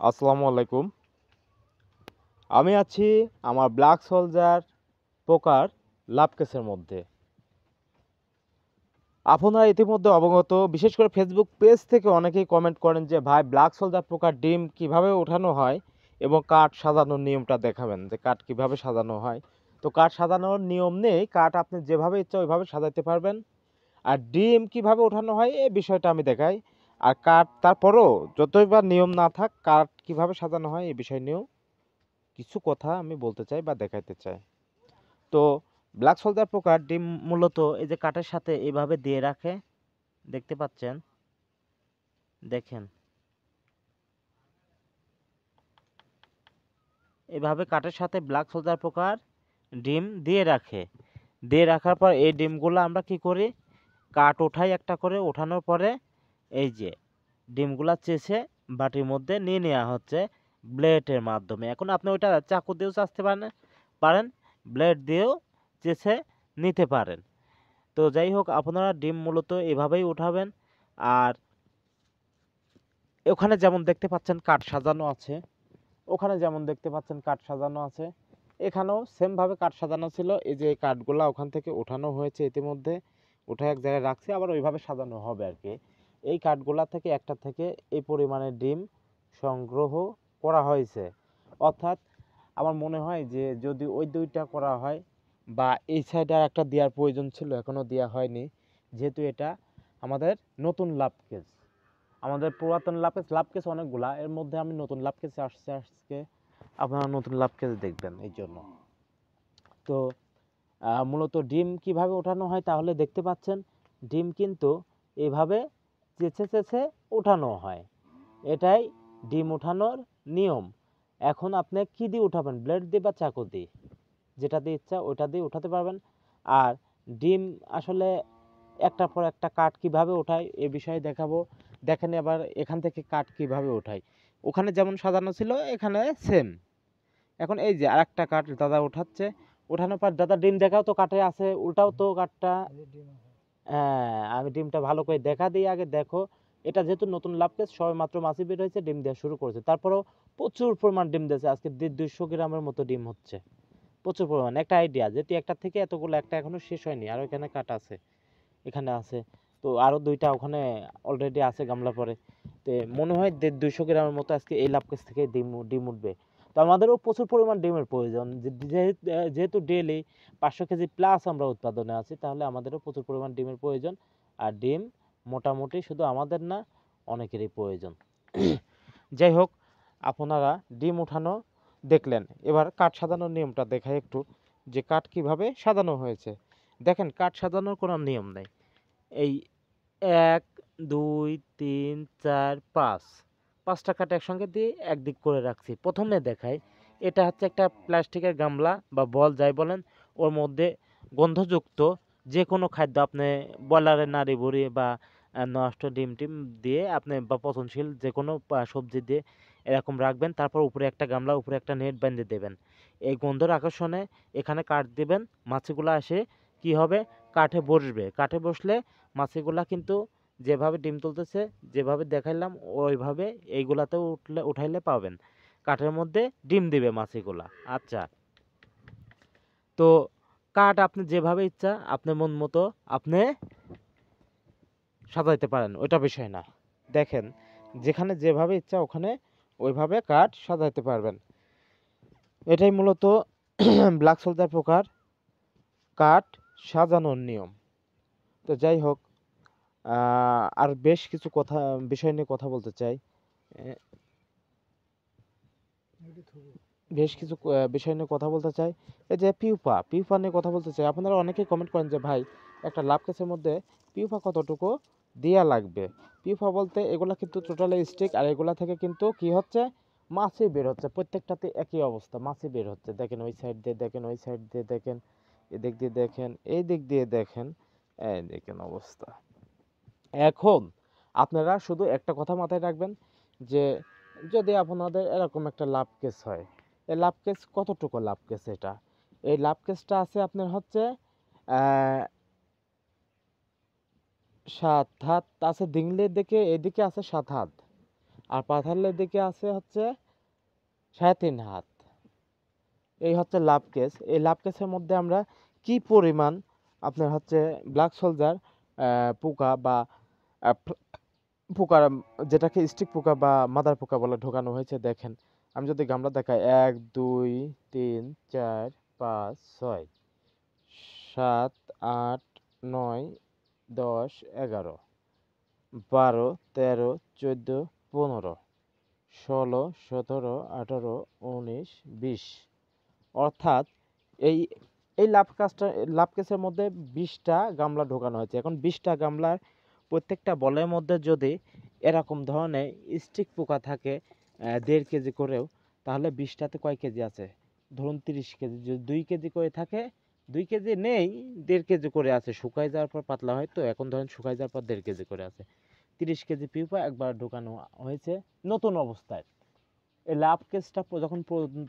আসসালামু আলাইকুম। আমি আছি আমার ব্ল্যাক সোলজার পোকার লাভ কেসের মধ্যে। আপনারা ইতিমধ্যে অবগত, বিশেষ করে ফেসবুক পেজ থেকে অনেকেই কমেন্ট করেন যে ভাই ব্ল্যাক সোলজার পোকার ডিম কিভাবে ওঠানো হয় এবং কাঠ সাজানোর নিয়মটা দেখাবেন যে কাঠ কিভাবে সাজানো হয়। তো কাঠ সাজানোর নিয়ম নেই, কাঠ আপনি যেভাবে ইচ্ছা ওইভাবে সাজাতে পারবেন। আর ডিম কিভাবে ওঠানো হয় এই বিষয়টা আমি দেখাই। আর কাঠ তারপরও যতই বা নিয়ম না থাক, কাঠ কিভাবে সাজানো হয় এই বিষয় নিয়েও কিছু কথা আমি বলতে চাই বা দেখাইতে চাই। তো ব্ল্যাক সোলজার পোকার ডিম মূলত এই যে কাঠের সাথে এভাবে দিয়ে রাখে, দেখতে পাচ্ছেন, দেখেন এভাবে কাঠের সাথে ব্ল্যাক সোলজার পোকার ডিম দিয়ে রাখে। দিয়ে রাখার পর এই ডিমগুলো আমরা কি করি, কাঠ ওঠাই একটা করে, ওঠানোর পরে এই যে ডিমগুলা চেঁচে বাটির মধ্যে নিয়ে নেওয়া হচ্ছে ব্লেডের মাধ্যমে। এখন আপনি ওইটা চাকু দিয়েও চাচতে পারেন, ব্লেড দিয়েও চেঁচে নিতে পারেন। তো যাই হোক, আপনারা ডিম মূলত এভাবেই উঠাবেন। আর ওখানে যেমন দেখতে পাচ্ছেন কাঠ সাজানো আছে, ওখানে যেমন দেখতে পাচ্ছেন কাঠ সাজানো আছে, এখানেও সেমভাবে কাঠ সাজানো ছিল। এই যে এই কাঠগুলা ওখান থেকে ওঠানো হয়েছে, ইতিমধ্যে উঠে এক জায়গায় রাখছি, আবার ওইভাবে সাজানো হবে আর কি। এই কাঠগুলা থেকে একটা থেকে এই পরিমাণে ডিম সংগ্রহ করা হয়েছে। অর্থাৎ আমার মনে হয় যে যদি ওই দুইটা করা হয় বা এই সাইডে আর একটা দেওয়ার প্রয়োজন ছিল, এখনও দেওয়া হয়নি, যেহেতু এটা আমাদের নতুন লাভ কেস। আমাদের পুরাতন লাভ কেস অনেকগুলা, এর মধ্যে আমি নতুন লাভ কেসে আসছে আজকে। আপনারা নতুন লাভ কেস দেখবেন এই জন্য। তো মূলত ডিম কিভাবে ওঠানো হয় তাহলে দেখতে পাচ্ছেন, ডিম কিন্তু এভাবে চেঁচে চেঁচে ওঠানো হয়। এটাই ডিম ওঠানোর নিয়ম। এখন আপনি কি দিয়ে উঠাবেন, ব্লেড দিয়ে বা চাকু দিয়ে, যেটা দিয়ে ইচ্ছা ওইটা দিয়ে উঠাতে পারবেন। আর ডিম আসলে একটার পর একটা কাঠ কিভাবে ওঠায় এ বিষয়ে দেখাবো। দেখেন এবার এখান থেকে কাঠ কিভাবে ওঠায়, ওখানে যেমন সাজানো ছিল এখানে সেম। এখন এই যে আরেকটা কাঠ দাদা উঠাচ্ছে, ওঠানোর পর দাদা ডিম দেখাও তো, কাঠে আছে, উল্টাও তো কাঠটা। হ্যাঁ, আমি ডিমটা ভালো করে দেখা দিই আগে, দেখো। এটা যেহেতু নতুন লাভ কেস, সবে মাত্র মাছি বের হয়েছে, ডিম দেওয়া শুরু করেছে, তারপরেও প্রচুর পরিমাণ ডিম দিয়েছে। আজকে 200 গ্রামের মতো ডিম হচ্ছে, প্রচুর পরিমাণ। একটা আইডিয়া যেহেতু একটা থেকে এতগুলো, একটা এখনো শেষ হয়নি, আর ওইখানে কাঠ আছে, এখানে আছে। তো আরও দুইটা ওখানে অলরেডি আছে গামলা পরে। তো মনে হয় 200 গ্রামের মতো আজকে এই লাভ কেস থেকে ডিম উঠবে। তো আমাদেরও প্রচুর পরিমাণ ডিমের প্রয়োজন, যেহেতু ডেইলি 500 কেজি প্লাস আমরা উৎপাদনে আছি, তাহলে আমাদেরও প্রচুর পরিমাণ ডিমের প্রয়োজন। আর ডিম মোটামুটি শুধু আমাদের না, অনেকেরই প্রয়োজন। যাই হোক, আপনারা ডিম উঠানো দেখলেন, এবার কাঠ সাজানোর নিয়মটা দেখাই একটু, যে কাঠ কিভাবে সাজানো হয়েছে। দেখেন কাঠ সাজানোর কোনো নিয়ম নেই। এই 1 2 3 4 5, 5টা কাঠ একসঙ্গে দিয়ে একদিক করে রাখছি। প্রথমে দেখাই, এটা হচ্ছে একটা প্লাস্টিকের গামলা বা বল যাই বলেন, ওর মধ্যে গন্ধযুক্ত যে কোনো খাদ্য আপনি ব্রয়লারের নাড়ি ভুড়ি বা নষ্ট ডিম টিম দিয়ে আপনি বা পচনশীল যে কোনো সবজি দিয়ে এরকম রাখবেন। তারপর উপরে একটা গামলা, উপরে একটা নেট বেঁধে দেবেন। এই গন্ধর আকর্ষণে এখানে কাঠ দিবেন, মাছিগুলো আসে কি হবে, কাঠে বসবে। কাঠে বসলে মাছিগুলা কিন্তু যেভাবে ডিম তুলতেছে, যেভাবে দেখাইলাম ওইভাবে এইগুলাতেও উঠাইলে পাবেন, কাঠের মধ্যে ডিম দিবে মাছিগুলা। আচ্ছা, তো কাঠ আপনি যেভাবে ইচ্ছা আপনার মন মতো আপনি সাজাইতে পারেন, ওইটা বিষয় না। দেখেন যেখানে যেভাবে ইচ্ছা ওখানে ওইভাবে কাঠ সাজাইতে পারবেন। এটাই মূলত ব্ল্যাক সোলজার পোকার কাঠ সাজানোর নিয়ম। তো যাই হোক, আর বেশ কিছু বিষয় নিয়ে কথা বলতে চাই। বেশ কিছু বিষয় নিয়ে কথা বলতে চাই। এই যে পিউপা নিয়ে কথা বলতে চাই। আপনারা অনেকেই কমেন্ট করেন যে ভাই একটা লাভ কেসের মধ্যে পিউপা কতটুকু দেয়া লাগবে। পিউপা বলতে এগুলা কিন্তু টোটালি স্টিক, আর এগুলা থেকে কিন্তু কি হচ্ছে, মাছি বের হচ্ছে। প্রত্যেকটাতে একই অবস্থা, মাছি বের হচ্ছে। দেখেন ওই সাইড দিয়ে দেখেন, ওই সাইড দিয়ে দেখেন, এদিক দিয়ে দেখেন, এই দিক দিয়ে দেখেন, এই দেখেন অবস্থা। এখন আপনারা শুধু একটা কথা মাথায় রাখবেন, যে যদি আপনাদের এরকম একটা লাভ কেস হয়, এই লাভ কেস কতটুকু লাভ কেস, এটা এই লাভ কেসটা আছে আপনার হচ্ছে 7 হাত আছে, দিংলির দিকে এদিকে আছে 7 হাত, আর পাথালের দিকে আছে হচ্ছে 3.5 হাত। এই হচ্ছে লাভ কেস। এই লাভ কেসের মধ্যে আমরা কি পরিমাণ আপনার হচ্ছে ব্ল্যাক সোলজার পোকা বা পোকা, যেটাকে স্টিক পোকা বা মাদার পোকা বলে ঢোকানো হয়েছে দেখেন। আমি যদি গামলা দেখাই 1 2 3 4 5 6 7 8 9 10 11 12 13 14 15 16 17 18 19 20, অর্থাৎ এই এই লাভ কেসের মধ্যে 20টা গামলা ঢোকানো হয়েছে। এখন 20টা গামলার প্রত্যেকটা বলের মধ্যে যদি এরকম ধরনের স্টিক পোকা থাকে 1.5 কেজি করেও, তাহলে 20টাতে কয় কেজি আছে? ধরুন 30 কেজি। যদি 2 কেজি করে থাকে, 2 কেজি নেই, 1.5 কেজি করে আছে। শুকায় যাওয়ার পর পাতলা হয়, তো এখন ধরেন শুকায় যাওয়ার পর 1.5 কেজি করে আছে। 30 কেজি পিউপা একবার ঢোকানো হয়েছে নতুন অবস্থায়। এই লাভ কেসটা যখন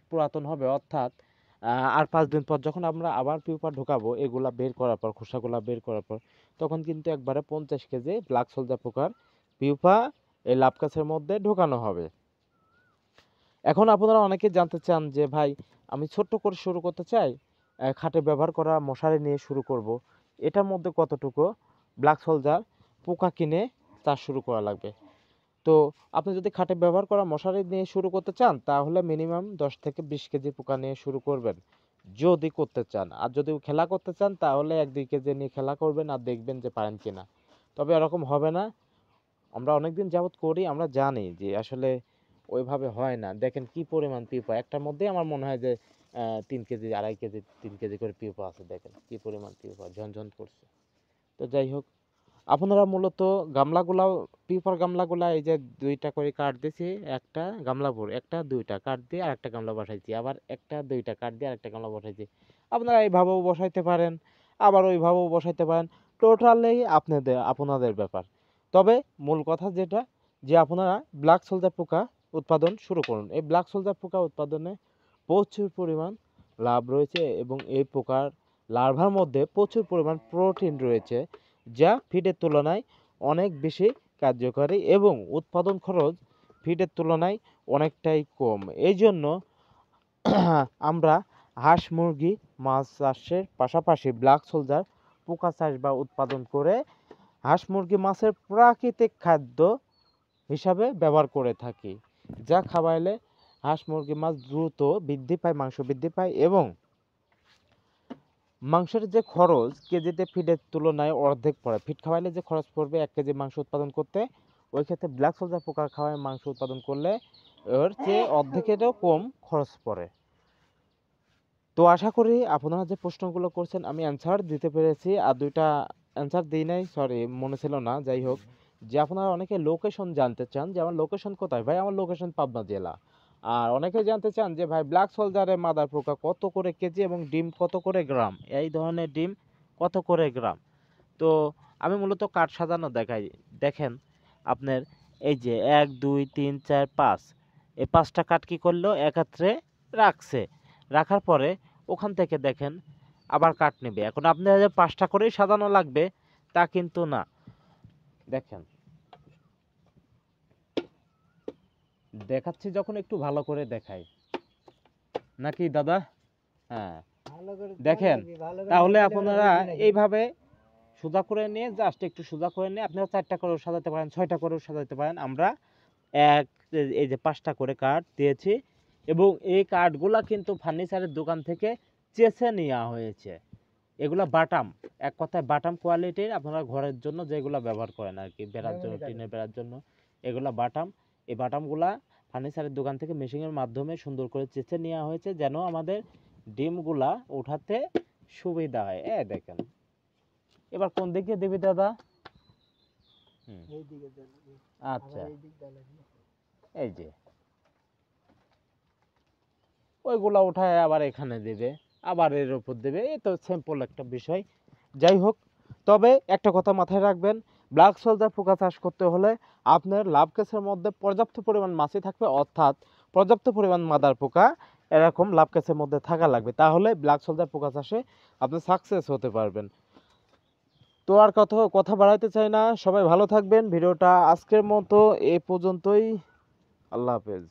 পুরাতন হবে, অর্থাৎ আর 5 দিন পর যখন আমরা আবার পিউপা ঢোকাবো, এগুলা বের করার পর, খোসাগুলা বের করার পর, তখন কিন্তু একবারে 50 কেজি ব্ল্যাক সোলজার পোকার পিউপা এই লাভ কেসের মধ্যে ঢোকানো হবে। এখন আপনারা অনেকে জানতে চান যে ভাই, আমি ছোট্ট করে শুরু করতে চাই, খাটে ব্যবহার করা মশারি নিয়ে শুরু করব, এটার মধ্যে কতটুকু ব্ল্যাক সোলজার পোকা কিনে চাষ শুরু করা লাগবে? তো আপনি যদি খাটে ব্যবহার করা মশারি নিয়ে শুরু করতে চান, তাহলে মিনিমাম 10 থেকে 20 কেজি পোকা নিয়ে শুরু করবেন যদি করতে চান। আর যদি খেলা করতে চান, তাহলে 1-2 কেজি নিয়ে খেলা করবেন আর দেখবেন যে পারেন কিনা। তবে এরকম হবে না। আমরা অনেকদিন যাবত করি, আমরা জানি যে আসলে ওইভাবে হয় না। দেখেন কি পরিমাণ পিঁপড়া, একটার মধ্যেই আমার মনে হয় যে 3 কেজি 2.5 কেজি 3 কেজি করে পিঁপড়া আছে। দেখেন কি পরিমাণ পিঁপড়া ঝনঝন করছে। তো যাই হোক, আপনারা মূলত গামলাগুলাও, পিঁপড়ার গামলাগুলা এই যে 2টা করে কাঠ দিয়েছি, একটা গামলা ভরে, একটা 2টা কাঠ দিয়ে আর একটা গামলা বসাইছি, আবার একটা 2টা কাঠ দিয়ে আর একটা গামলা বসাইছি। আপনারা এইভাবেও বসাইতে পারেন, আবার ওইভাবেও বসাইতে পারেন। টোটালি আপনাদের ব্যাপার। তবে মূল কথা যেটা, যে আপনারা ব্ল্যাক সোলজার পোকা উৎপাদন শুরু করুন। এই ব্ল্যাক সোলজার পোকা উৎপাদনে প্রচুর পরিমাণ লাভ রয়েছে এবং এই পোকার লার্ভার মধ্যে প্রচুর পরিমাণ প্রোটিন রয়েছে, যা ফিডের তুলনায় অনেক বেশি কার্যকারী এবং উৎপাদন খরচ ফিডের তুলনায় অনেকটাই কম। এই জন্য আমরা হাঁস মুরগি মাছ চাষের পাশাপাশি ব্ল্যাক সোলজার পোকা চাষ বা উৎপাদন করে হাঁস মুরগি মাছের প্রাকৃতিক খাদ্য হিসাবে ব্যবহার করে থাকি, যা খাওয়াইলে হাঁস মুরগি মাছ দ্রুত বৃদ্ধি পায়, মাংস বৃদ্ধি পায় এবং মাংসের যে খরচ কেজিতে ফিডের তুলনায় অর্ধেক পড়ে। ফিড খাওয়াইলে যে খরচ পড়বে 1 কেজি মাংস উৎপাদন করতে, ওই ক্ষেত্রে ব্ল্যাক সোলজার পোকা খাওয়ায় মাংস উৎপাদন করলে ওর চেয়ে অর্ধেকেরও কম খরচ পড়ে। তো আশা করি আপনারা যে প্রশ্নগুলো করছেন আমি অ্যান্সার দিতে পেরেছি। আর 2টা অ্যান্সার দিই নাই, সরি মনে ছিল না। যাই হোক, যে আপনারা অনেকে লোকেশন জানতে চান যে আমার লোকেশন কোথায়, ভাই আমার লোকেশন পাবনা জেলা। আর অনেকে জানতে চান যে ভাই ব্ল্যাক সোলজারের মাদার পোকা কত করে কেজি এবং ডিম কত করে গ্রাম, এই ধরনের ডিম কত করে গ্রাম। তো আমি মূলত কাঠ সাজানো দেখাই। দেখেন আপনার এই যে 1 2 3 4 5, এই 5টা কাঠ কি করলো, একত্রে রাখছে। রাখার পরে ওখান থেকে দেখেন আবার কাঠ নেবে। এখন আপনার যে 5টা করেই সাজানো লাগবে তা কিন্তু না। দেখেন দেখাচ্ছি যখন একটু ভালো করে দেখাই নাকি দাদা? হ্যাঁ দেখেন, তাহলে আপনারা এইভাবে সোজা করে নিয়ে, জাস্ট একটু সোজা করে নিয়ে আপনারা 4টা করেও সাজাতে পারেন, 6টা করেও সাজাতে পারেন। আমরা এক এই যে 5টা করে কাঠ দিয়েছি এবং এই কাঠগুলা কিন্তু ফার্নিচারের দোকান থেকে চেঁচে নেওয়া হয়েছে। এগুলা বাটাম, এক কথায় বাটাম কোয়ালিটির, আপনারা ঘরের জন্য যেগুলো ব্যবহার করেন আর কি, বেড়ার জন্য, টিনের বেড়ার জন্য, এগুলা বাটাম। এই বাটামগুলা ফার্নিচারের দোকান থেকে মেশিনের মাধ্যমে সুন্দর করে চেঁচে নেওয়া হয়েছে, যেন আমাদের ডিমগুলা উঠাতে সুবিধা হয়। দেখেন এবার কোন দিকে দেবে দাদা? আচ্ছা, এই যে ওইগুলা উঠায় আবার এখানে দেবে, আবার এর উপর দেবে, এই তো সিম্পল একটা বিষয়। যাই হোক, তবে একটা কথা মাথায় রাখবেন, ব্ল্যাক সোলজার পোকা চাষ করতে হলে আপনার লাভ কেসের মধ্যে পর্যাপ্ত পরিমাণ মাছি থাকবে, অর্থাৎ পর্যাপ্ত পরিমাণ মাদার পোকা এরকম লাভ কেসের মধ্যে থাকা লাগবে, তাহলে ব্ল্যাক সোলজার পোকা চাষে আপনি সাকসেস হতে পারবেন। তো আর কথা বাড়াইতে চাই না, সবাই ভালো থাকবেন। ভিডিওটা আজকের মতো এ পর্যন্তই। আল্লাহ হাফেজ।